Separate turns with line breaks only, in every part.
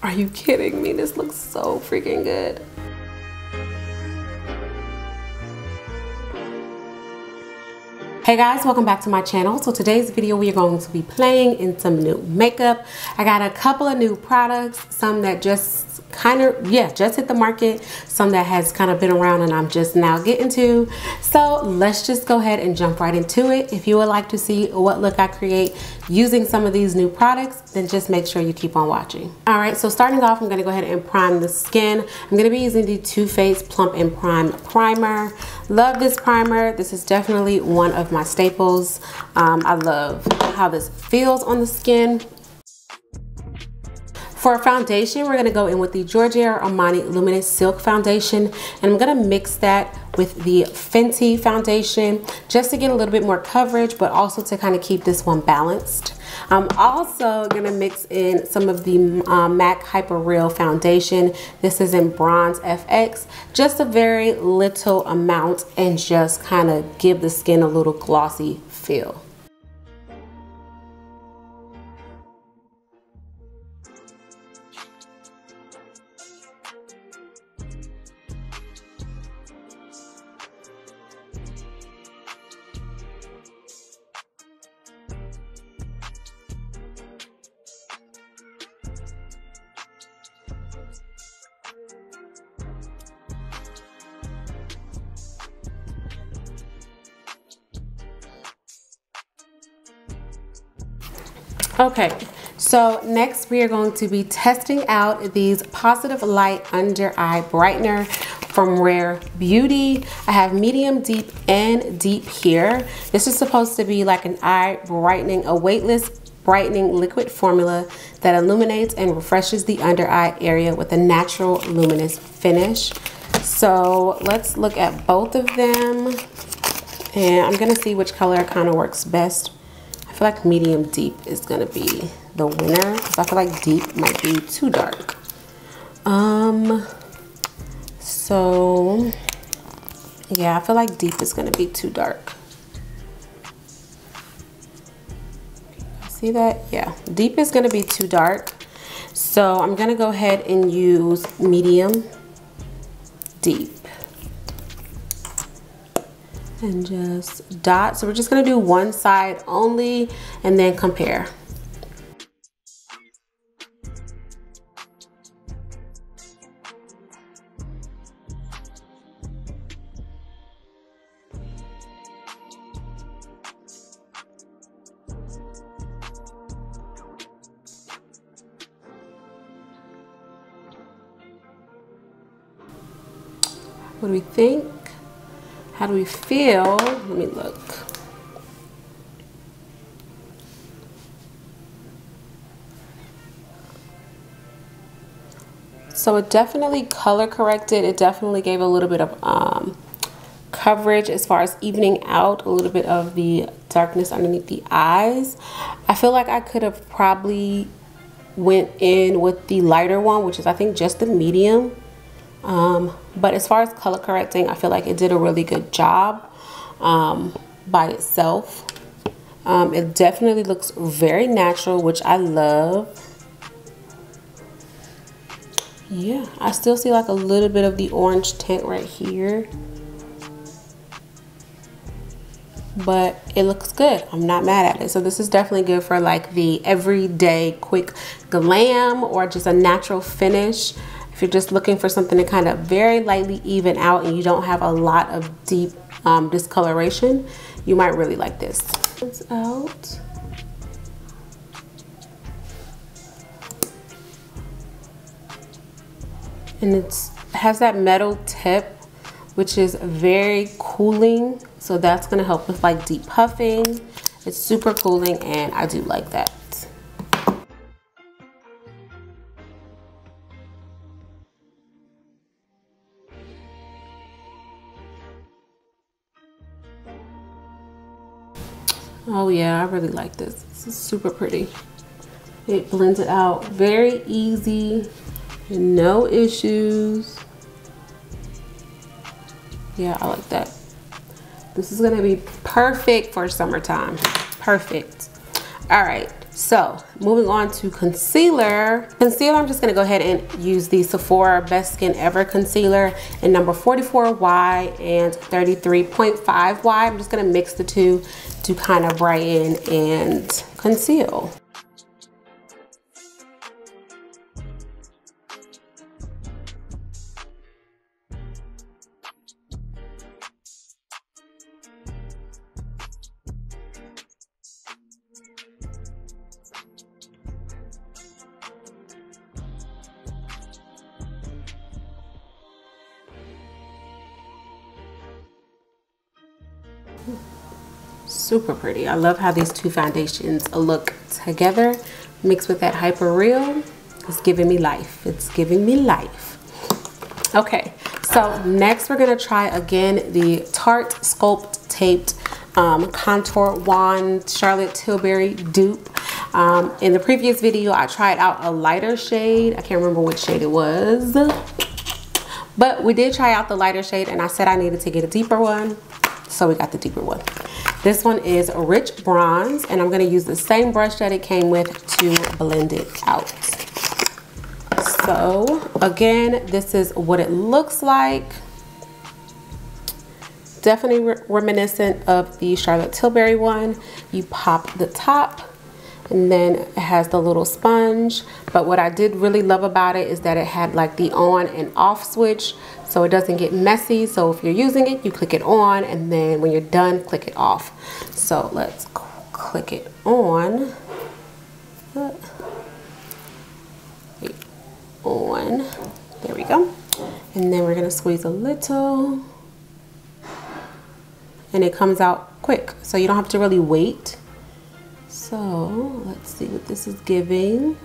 Are you kidding me? This looks so freaking good. Hey guys, welcome back to my channel. So today's video we are going to be playing in some new makeup. I got a couple of new products, some that just just hit the market, some that has kind of been around and I'm just now getting to. So let's just go ahead and jump right into it. If you would like to see what look I create using some of these new products, then just make sure you keep on watching. All right, so starting off, I'm going to go ahead and prime the skin. I'm going to be using the Too Faced Plump and Prime primer. Love this primer. This is definitely one of my staples. I love how this feels on the skin. For a foundation, we're gonna go in with the Giorgio Armani Luminous Silk Foundation, and I'm gonna mix that with the Fenty foundation just to get a little bit more coverage, but also to kind of keep this one balanced. I'm also gonna mix in some of the MAC Hyper Real foundation. This is in Bronze FX, just a very little amount, and just kind of give the skin a little glossy feel. Okay, so next we are going to be testing out these Positive Light Under Eye Brightener from Rare Beauty. I have medium, deep, and deep here. This is supposed to be like an eye brightening, a weightless brightening liquid formula that illuminates and refreshes the under eye area with a natural luminous finish. So let's look at both of them, and I'm gonna see which color kind of works best. I feel like medium deep is gonna be the winner because I feel like deep might be too dark. So yeah, I feel like deep is gonna be too dark. See that? Yeah, deep is gonna be too dark. So I'm gonna go ahead and use medium deep. And just dot. So we're just gonna do one side only and then compare. What do we think? How do we feel? Let me look. So it definitely color corrected. It definitely gave a little bit of coverage as far as evening out a little bit of the darkness underneath the eyes. I feel like I could have probably went in with the lighter one, which is I think just the medium. But as far as color correcting, I feel like it did a really good job by itself. It definitely looks very natural, which I love. Yeah, I still see like a little bit of the orange tint right here, but it looks good. I'm not mad at it. So this is definitely good for like the everyday quick glam or just a natural finish. If you're just looking for something to kind of very lightly even out and you don't have a lot of deep discoloration, you might really like this. It's out. And it has that metal tip, which is very cooling. So that's gonna help with like deep puffing. It's super cooling and I do like that. Oh yeah, I really like this. This is super pretty. It blends it out very easy, no issues. Yeah, I like that. This is gonna be perfect for summertime. Perfect. All right, So moving on to concealer. Concealer, I'm just gonna go ahead and use the Sephora Best Skin Ever concealer in number 44Y and 33.5Y. I'm just gonna mix the two to kind of brighten and conceal. Super pretty. I love how these two foundations look together mixed with that Hyper Real. It's giving me life. It's giving me life. Okay, so next we're gonna try again the Tarte Sculpt Tape Contour Wand Charlotte Tilbury dupe. In the previous video I tried out a lighter shade. I can't remember which shade it was, but we did try out the lighter shade and I said I needed to get a deeper one, so we got the deeper one. This one is Rich Bronze, and I'm gonna use the same brush that it came with to blend it out. So again, this is what it looks like. Definitely reminiscent of the Charlotte Tilbury one. You pop the top and then it has the little sponge. But what I did really love about it is that it had like the on and off switch, so it doesn't get messy. So if you're using it, you click it on, and then when you're done, click it off. So let's click it on. On. There we go. And then we're gonna squeeze a little. And it comes out quick, so you don't have to really wait. So let's see what this is giving.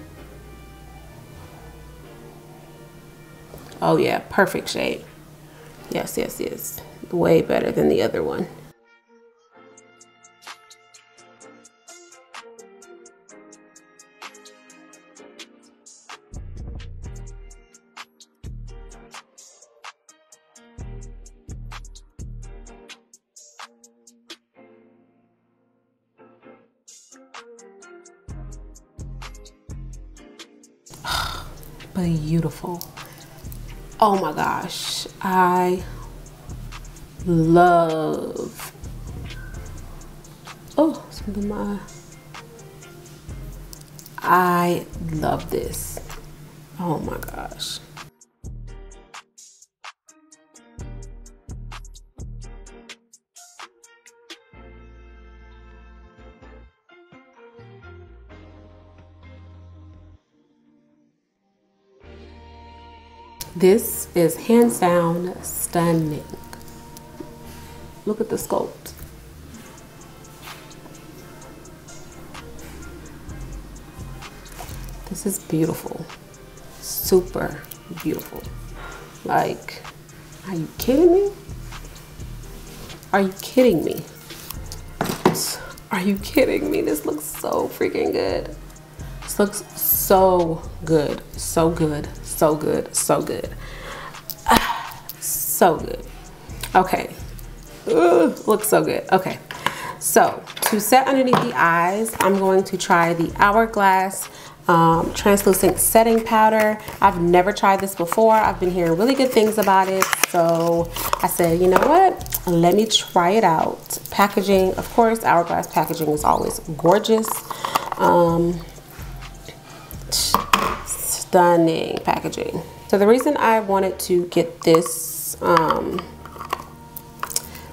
Oh yeah, perfect shade. Yes, yes, yes. Way better than the other one. Beautiful. Oh my gosh, I love, oh, something my, I love this. Oh my gosh. This is hands down stunning. Look at the sculpt. This is beautiful. Super beautiful. Like, are you kidding me? Are you kidding me? Are you kidding me? This looks so freaking good. This looks so good. So good. So good. So good. So good. Okay. Ugh, looks so good. Okay. So to set underneath the eyes, I'm going to try the Hourglass translucent setting powder. I've never tried this before. I've been hearing really good things about it, so I said, you know what, let me try it out. Packaging, of course, Hourglass packaging is always gorgeous. Stunning packaging. So the reason I wanted to get this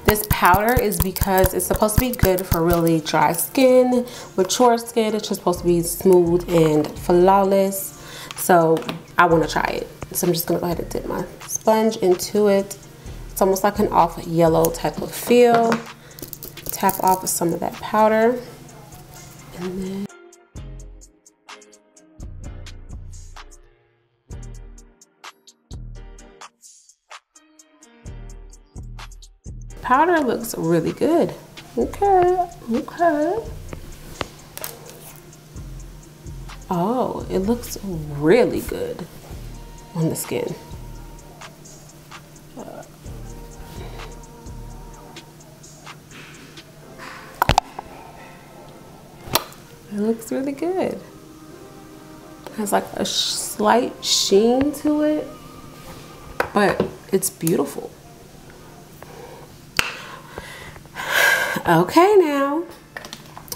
this powder is because it's supposed to be good for really dry skin. Mature skin, it's just supposed to be smooth and flawless. So I want to try it. So I'm just going to go ahead and dip my sponge into it. It's almost like an off yellow type of feel. Tap off some of that powder. And then powder looks really good. Okay, okay. Oh, it looks really good on the skin. It looks really good. It has like a slight sheen to it, but it's beautiful. Okay now.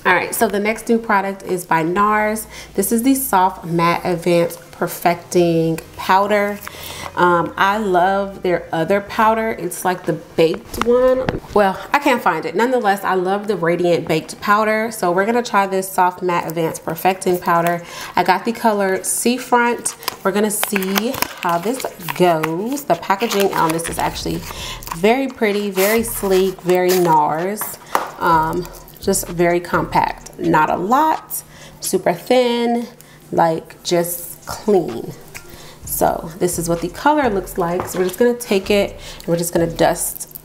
All right, so the next new product is by Nars. This is the Soft Matte Advanced Perfecting Powder. I love their other powder. It's like the baked one. Well, I can't find it. Nonetheless, I love the Radiant Baked Powder. So we're gonna try this Soft Matte Advanced Perfecting Powder. I got the color Seafront. We're gonna see how this goes. The packaging on this is actually very pretty, very sleek, very Nars. Just very compact, not a lot, super thin, like just clean. So this is what the color looks like. So we're just gonna take it and we're just gonna dust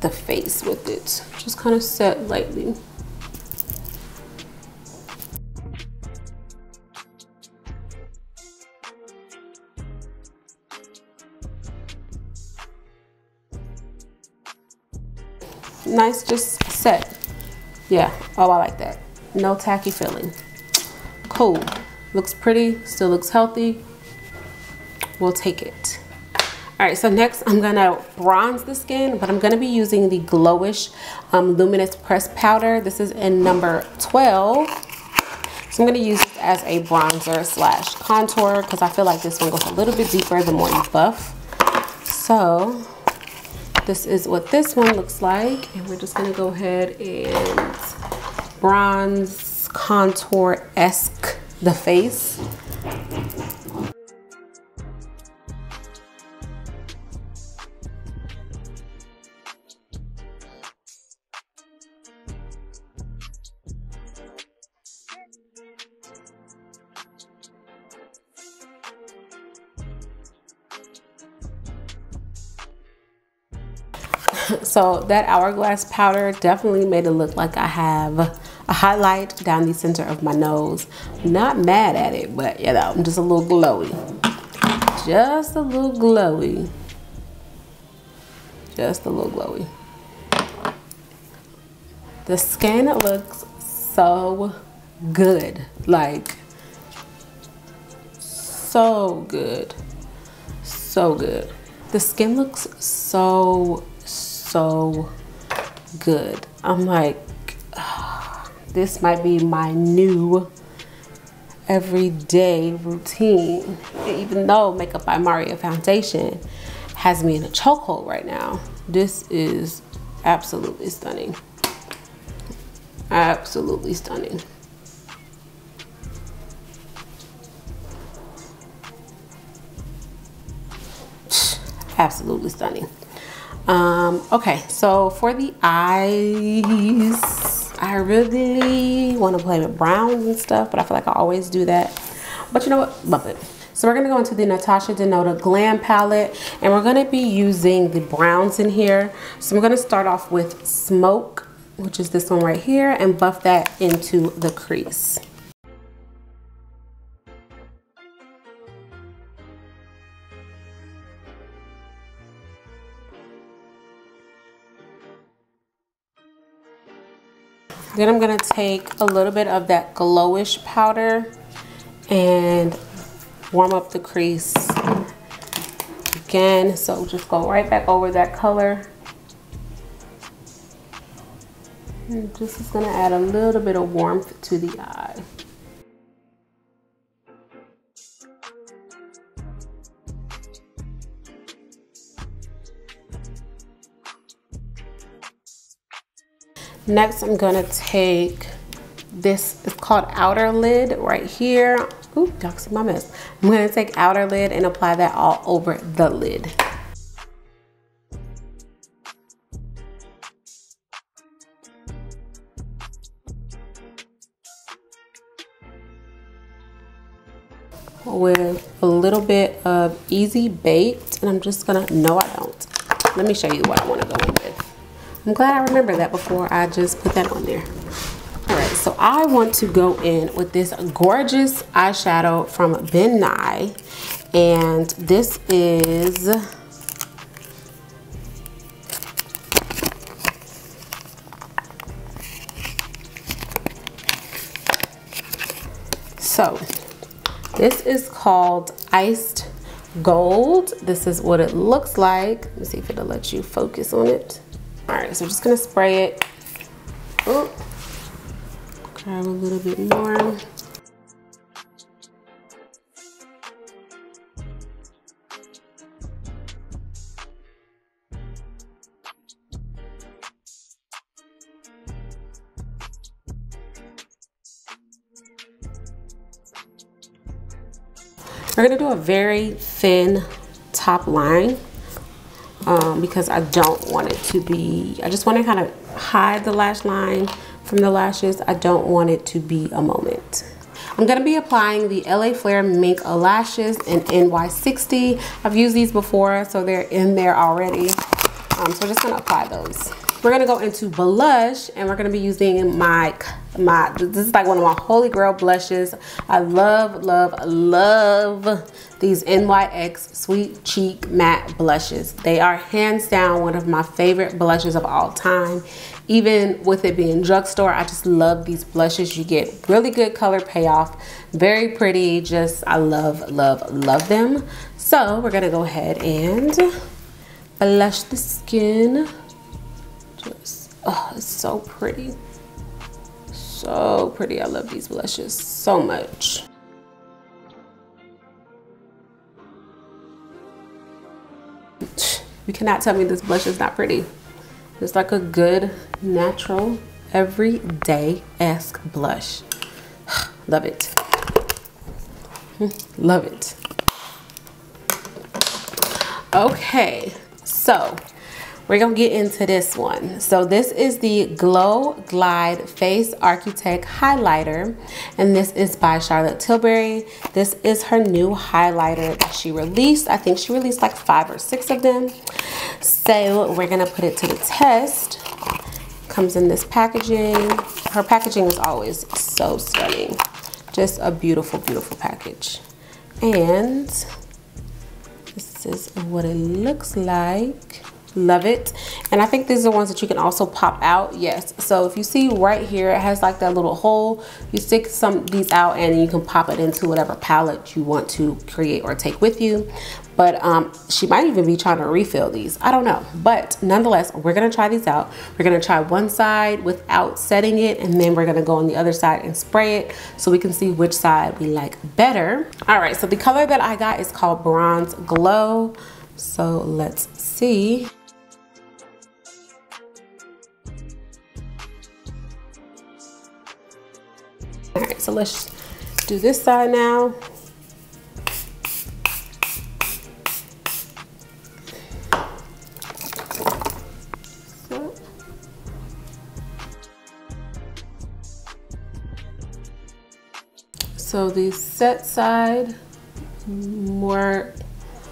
the face with it. Just kind of set lightly. Nice, just set. Yeah, oh, I like that. No tacky feeling. Cool. Looks pretty, still looks healthy. We'll take it. All right, so next I'm gonna bronze the skin, but I'm gonna be using the Glowish Luminous Pressed Powder. This is in number 12. So I'm gonna use this as a bronzer slash contour because I feel like this one goes a little bit deeper the more you buff. So this is what this one looks like, and we're just gonna go ahead and bronze contour-esque the face. So that Hourglass powder definitely made it look like I have a highlight down the center of my nose. I'm not mad at it, but you know, I'm just a little glowy. Just a little glowy. Just a little glowy. The skin looks so good. Like, so good. So good. The skin looks so good. I'm like, this might be my new everyday routine. Even though Makeup by Maria foundation has me in a chokehold right now, this is absolutely stunning. Absolutely stunning. Absolutely stunning. Okay, so for the eyes, I really want to play with browns and stuff, but I feel like I always do that. But you know what? Love it. So we're going to go into the Natasha Denona Glam palette, and we're going to be using the browns in here. So I'm going to start off with Smoke, which is this one right here, and buff that into the crease. Then I'm gonna take a little bit of that Glowish powder and warm up the crease again. So just go right back over that color. And this is gonna add a little bit of warmth to the eye. Next, I'm gonna take this, it's called Outer Lid right here. Ooh, y'all see my mess. I'm gonna take Outer Lid and apply that all over the lid. With a little bit of Easy Baked, and I'm just gonna, no I don't. Let me show you what I wanna go in with. I'm glad I remembered that before I just put that on there. All right, so I want to go in with this gorgeous eyeshadow from Ben Nye, and this is So this is called Iced Gold. This is what it looks like. Let me see if it'll let you focus on it. All right, so we're just gonna spray it. Oh, grab a little bit more. We're gonna do a very thin top line because I don't want it to be, I just want to kind of hide the lash line from the lashes. I don't want it to be a moment. I'm gonna be applying the LA Flare Mink Lashes in NY60. I've used these before, so they're in there already. So we're just gonna apply those. We're gonna go into blush, and we're gonna be using my this is like one of my holy grail blushes. I love, love, love these NYX Sweet Cheek Matte blushes. They are hands down one of my favorite blushes of all time. Even with it being drugstore, I just love these blushes. You get really good color payoff, very pretty. Just, I love, love, love them. So we're gonna go ahead and blush the skin. Just, oh, it's so pretty. So pretty. I love these blushes so much. You cannot tell me this blush is not pretty. It's like a good, natural, everyday-esque blush. Love it. Love it. Okay, so we're gonna get into this one. So this is the Glow Glide Face Architect Highlighter, and this is by Charlotte Tilbury. This is her new highlighter that she released. I think she released like 5 or 6 of them. So we're gonna put it to the test. Comes in this packaging. Her packaging is always so stunning. Just a beautiful, beautiful package. And this is what it looks like. Love it. And I think these are ones that you can also pop out. Yes, so if you see right here, it has like that little hole. You stick some of these out and you can pop it into whatever palette you want to create or take with you. But she might even be trying to refill these, I don't know. But nonetheless, we're gonna try these out. We're gonna try one side without setting it, and then we're gonna go on the other side and spray it so we can see which side we like better. All right, so the color that I got is called Bronze Glow. So let's see. All right, so let's do this side now. So the set side, more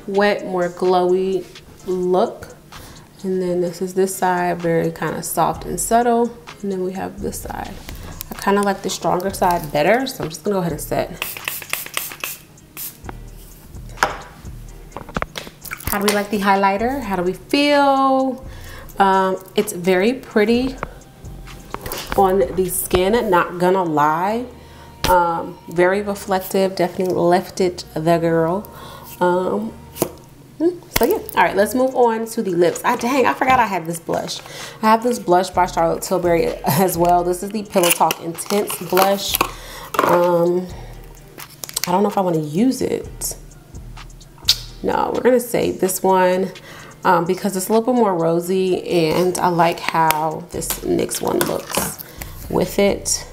wet, more glowy look. And then this is this side, very kind of soft and subtle. And then we have this side. I kind of like the stronger side better, so I'm just gonna go ahead and set. How do we like the highlighter? How do we feel? It's very pretty on the skin, not gonna lie. Very reflective, definitely lifted the girl. So yeah, all right, let's move on to the lips. Dang, I forgot I had this blush. I have this blush by Charlotte Tilbury as well. This is the Pillow Talk Intense blush. I don't know if I want to use it. No, we're gonna save this one because it's a little bit more rosy, and I like how this NYX one looks with it.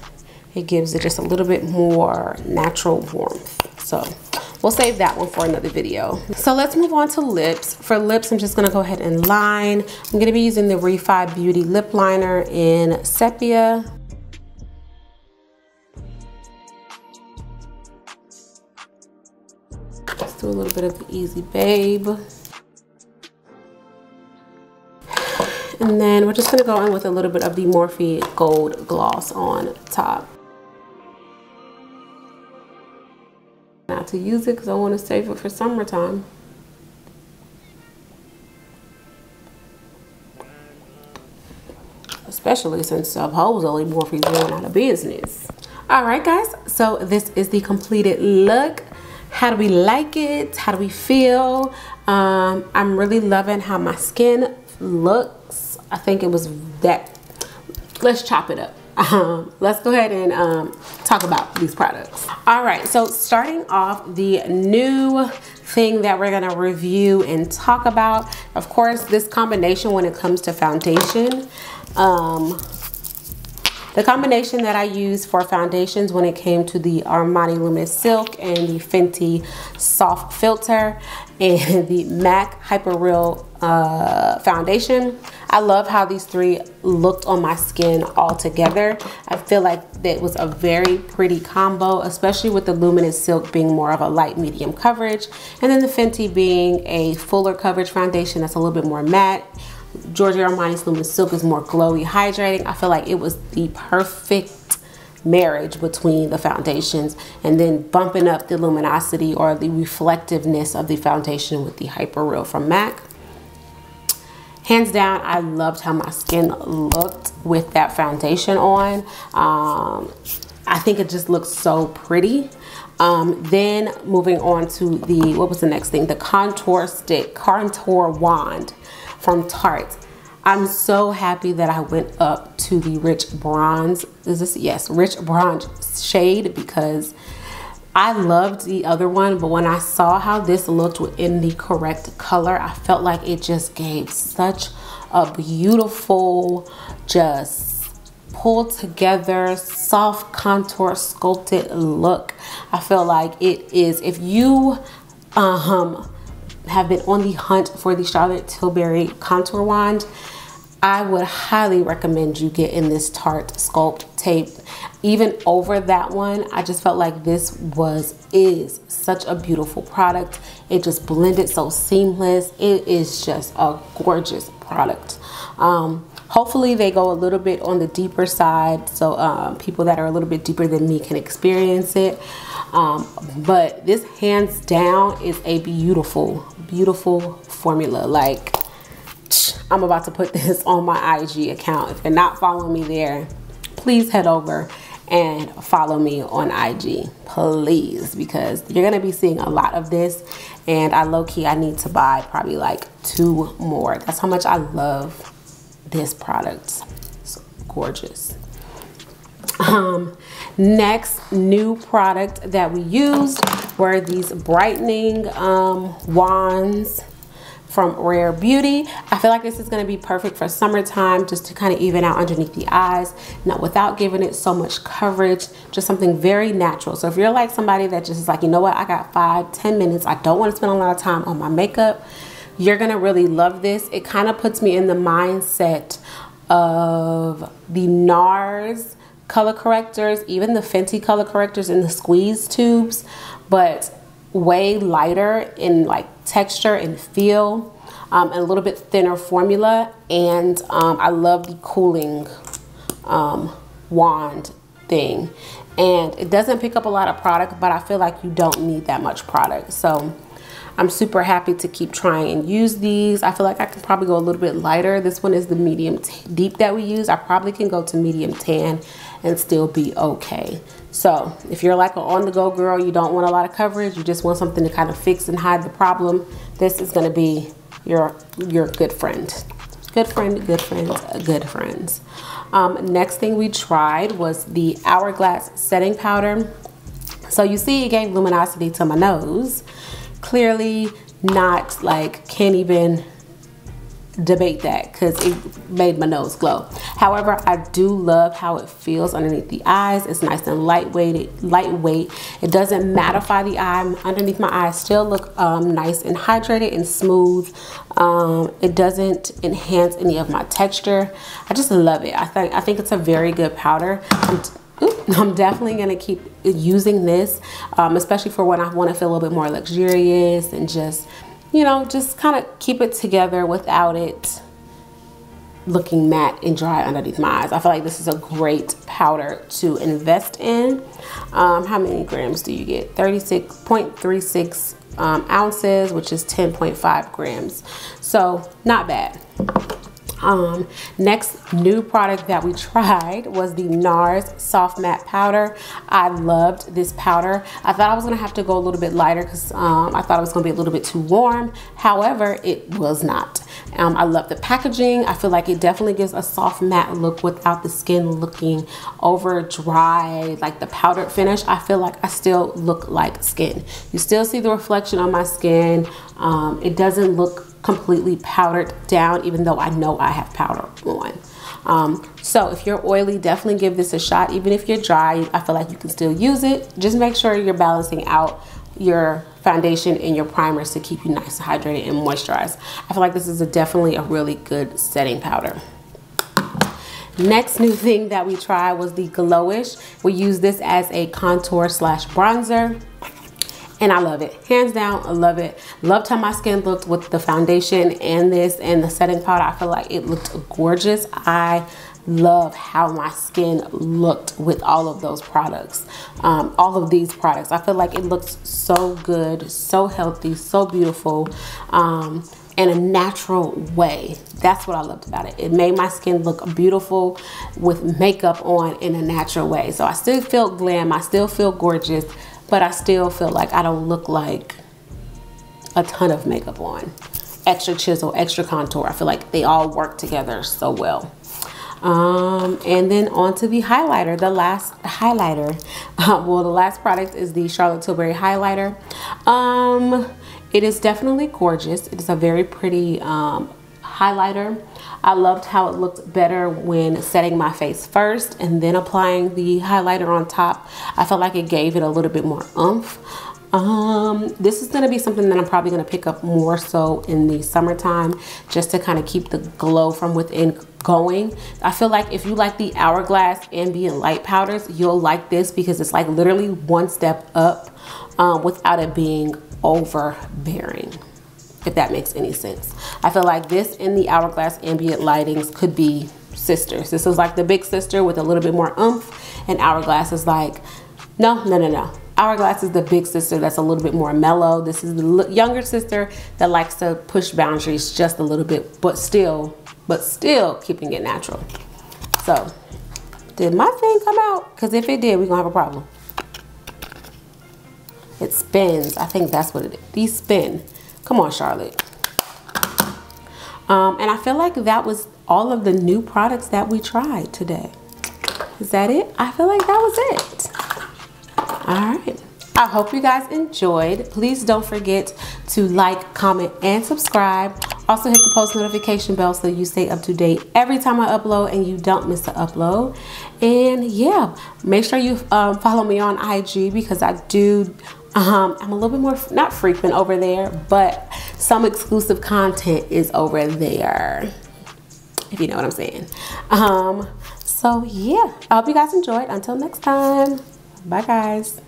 It gives it just a little bit more natural warmth. So we'll save that one for another video. So let's move on to lips. For lips, I'm just gonna go ahead and line. I'm gonna be using the Rare Beauty Lip Liner in Sepia. Let's do a little bit of the Easy Babe. And then we're just gonna go in with a little bit of the Morphe Gold Gloss on top. Not to use it because I want to save it for summertime. Especially since supposedly Morphe's going out of business. All right, guys, so this is the look. How do we like it? How do we feel? I'm really loving how my skin looks. I think it was that. Let's chop it up. Let's go ahead and talk about these products. All right, so starting off, the new thing that we're gonna review and talk about, of course, this combination when it comes to foundation. The combination that I used for foundations when it came to the Armani Luminous Silk and the Fenty Soft Filter and the MAC Hyper Real foundation. I love how these three looked on my skin all together. I feel like that was a very pretty combo, especially with the Luminous Silk being more of a light medium coverage, and then the Fenty being a fuller coverage foundation that's a little bit more matte. Giorgio Armani's Luminous Silk is more glowy, hydrating. I feel like it was the perfect marriage between the foundations, and then bumping up the luminosity or the reflectiveness of the foundation with the Hyper Real from MAC. Hands down, I loved how my skin looked with that foundation on. I think it just looks so pretty. Then moving on to the, what was the next thing? The contour wand from Tarte. I'm so happy that I went up to the rich bronze. Is this? Yes, rich bronze shade, because I loved the other one, but when I saw how this looked in the correct color, I felt like it just gave such a beautiful, just pulled together, soft contour sculpted look. I feel like it is, if you have been on the hunt for the Charlotte Tilbury contour wand, I would highly recommend you get in this Tarte Sculpt Tape. Even over that one, I just felt like this is such a beautiful product. It just blended so seamless. It is just a gorgeous product. Hopefully they go a little bit on the deeper side, so people that are a little bit deeper than me can experience it. But this hands down is a beautiful, beautiful formula. Like, I'm about to put this on my IG account. If you're not following me there, please head over and follow me on IG, please, because you're gonna be seeing a lot of this, and I low-key, I need to buy probably like 2 more. That's how much I love this product. It's gorgeous. Next new product that we used were these brightening wands from Rare Beauty. I feel like this is going to be perfect for summertime, just to kind of even out underneath the eyes, not without giving it so much coverage, just something very natural. So if you're like somebody that just is like, you know what, I got 5-10 minutes, I don't want to spend a lot of time on my makeup, you're gonna really love this. It kind of puts me in the mindset of the Nars color correctors, even the Fenty color correctors in the squeeze tubes, but way lighter in like texture and feel, and a little bit thinner formula. And I love the cooling wand thing, and it doesn't pick up a lot of product, but I feel like you don't need that much product. So I'm super happy to keep trying and use these. I feel like I can probably go a little bit lighter. This one is the medium deep that we use. I probably can go to medium tan and still be okay. So if you're like an on-the-go girl, you don't want a lot of coverage, you just want something to kind of fix and hide the problem, this is gonna be your good friend. Good friend, good friends, good friends. Next thing we tried was the Hourglass setting powder. So you see it gave luminosity to my nose. Clearly not, like, can't even debate that, because it made my nose glow. However, I do love how it feels underneath the eyes. It's nice and lightweight. It doesn't mattify the eye. Underneath my eyes still look nice and hydrated and smooth. It doesn't enhance any of my texture. I just love it. I think it's a very good powder. I'm definitely going to keep using this, especially for when I want to feel a little bit more luxurious and just, you know, just kind of keep it together without it looking matte and dry underneath my eyes. I feel like this is a great powder to invest in. How many grams do you get? 36.36 ounces, which is 10.5 grams. So not bad. Next new product that we tried was the Nars Soft Matte Powder. I loved this powder. I thought I was gonna have to go a little bit lighter because I thought it was gonna be a little bit too warm. However, it was not. I love the packaging. I feel like it definitely gives a soft matte look without the skin looking over dry, like the powdered finish. I feel like I still look like skin. You still see the reflection on my skin. It doesn't look completely powdered down, even though I know I have powder on. So if you're oily, definitely give this a shot. Even if you're dry, I feel like you can still use it. Just make sure you're balancing out your foundation and your primers to keep you nice and hydrated and moisturized. I feel like this is definitely a really good setting powder. Next new thing that we tried was the Glowish. We use this as a contour slash bronzer. And I love it. Hands down, I love it. Loved how my skin looked with the foundation and this and the setting powder. I feel like it looked gorgeous. I love how my skin looked with all of those products. All of these products. I feel like it looks so good, so healthy, so beautiful. In a natural way. That's what I loved about it. It made my skin look beautiful with makeup on in a natural way. So I still feel glam, I still feel gorgeous, but I still feel like I don't look like a ton of makeup on. Extra chisel, extra contour. I feel like they all work together so well. And then on to the highlighter, the last highlighter. Well, the last product is the Charlotte Tilbury highlighter. It is definitely gorgeous. It is a very pretty highlighter. I loved how it looked better when setting my face first and then applying the highlighter on top. I felt like it gave it a little bit more oomph. This is going to be something that I'm probably going to pick up more so in the summertime, just to kind of keep the glow from within going. I feel like if you like the Hourglass ambient light powders, you'll like this because it's like literally one step up without it being overbearing, if that makes any sense. I feel like this and the Hourglass ambient lightings could be sisters. This is like the big sister with a little bit more oomph, and Hourglass is like, no. Hourglass is the big sister that's a little bit more mellow. This is the younger sister that likes to push boundaries just a little bit, but still keeping it natural. So, did my thing come out? Because if it did, we're gonna have a problem. It spins. I think that's what it is. These spin. Come on, Charlotte. And I feel like that was all of the new products that we tried today. Is that it? I feel like that was it. All right. I hope you guys enjoyed. Please don't forget to like, comment, and subscribe. Also hit the post notification bell so you stay up to date every time I upload and you don't miss the upload. And yeah, make sure you follow me on IG because I do, I'm a little bit more, not frequent over there, but some exclusive content is over there, if you know what I'm saying. So yeah, I hope you guys enjoyed. Until next time, bye guys.